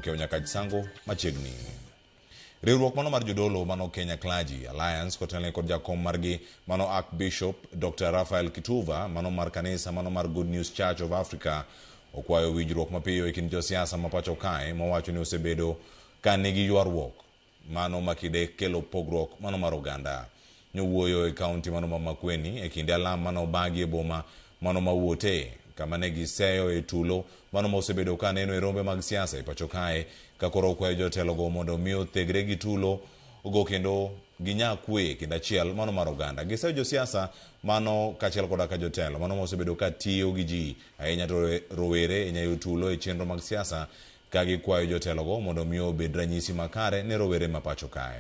Kenya Kajisango machiegni. Dirruok mano mar Jodolo mano Kenya Clergy Alliance kotenle kod jakom margi mano Archbishop Dr. Raphael Kituva mano mar kanisa mano mar Good News Church of Africa okwayo winjruok mapiyo e kind josiasa ma pachoka mowacho ni osebedo ka nigi ywaruok mano makide kelo pogruok mano mar oganda. Nyowuoyo e kaunti mano ma Makueni e kinde alam mano bagi e boma mano mawuote kama ne giseyo e tulo mano mosebedo ka neno e rombe mag siasa e pachoka ka koro kwayo jotelo go mondo miyo thegre gi tulo go kendo ginya kwe kendo achiel mano mar oganda. Giseyo josiasa mano kachiel koda ka jotelo mano mosebedo ka tiyo gi ji ahinya to rowere e nyayo tulo e chenro mag siasa ka gikwayo jotelo go mondo miyo bed ranyisi makare ne rowere ma pachoka.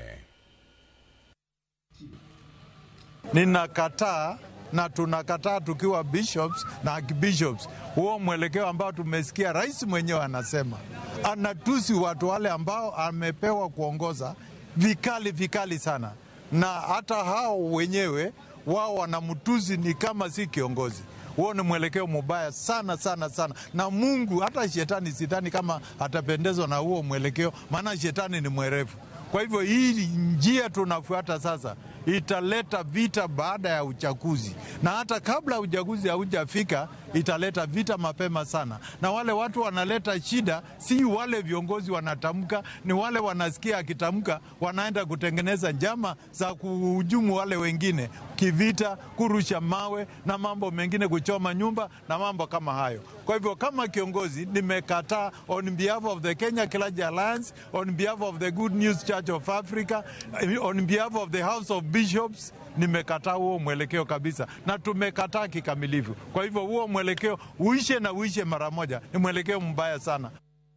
Ninakataa na tunakataa tukiwa bishops na archbishops huo mwelekeo ambao tumesikia rais mwenyewe anasema anatusi watu wale ambao amepewa kuongoza vikali sana, na hata hao wenyewe wao wanamtusi ni kama si kiongozi. Huo ni mwelekeo mubaya sana, na Mungu hata shetani sidhani kama atapendezwa na huo mwelekeo, maana shetani ni mwerevu. Kwa hivyo hii njia tunafuata sasa italeta vita baada ya uchaguzi, na hata kabla uchaguzi haujafika italeta vita mapema sana. Na wale watu wanaleta shida si wale viongozi wanatamka, ni wale wanasikia akitamka wanaenda kutengeneza njama za kuhujumu wale wengine kivita, kurusha mawe na mambo mengine, kuchoma nyumba na mambo kama hayo. Kwa hivyo kama kiongozi nimekataa on behalf of the Kenya Clergy Alliance, on behalf of the Good News Church of Africa, on behalf of the House of Bishops, nimekataa huo mwelekeo kabisa na tumekataa kikamilifu. Kwa hivyo huo mwelekeo uishe mara moja, ni mwelekeo mbaya sana.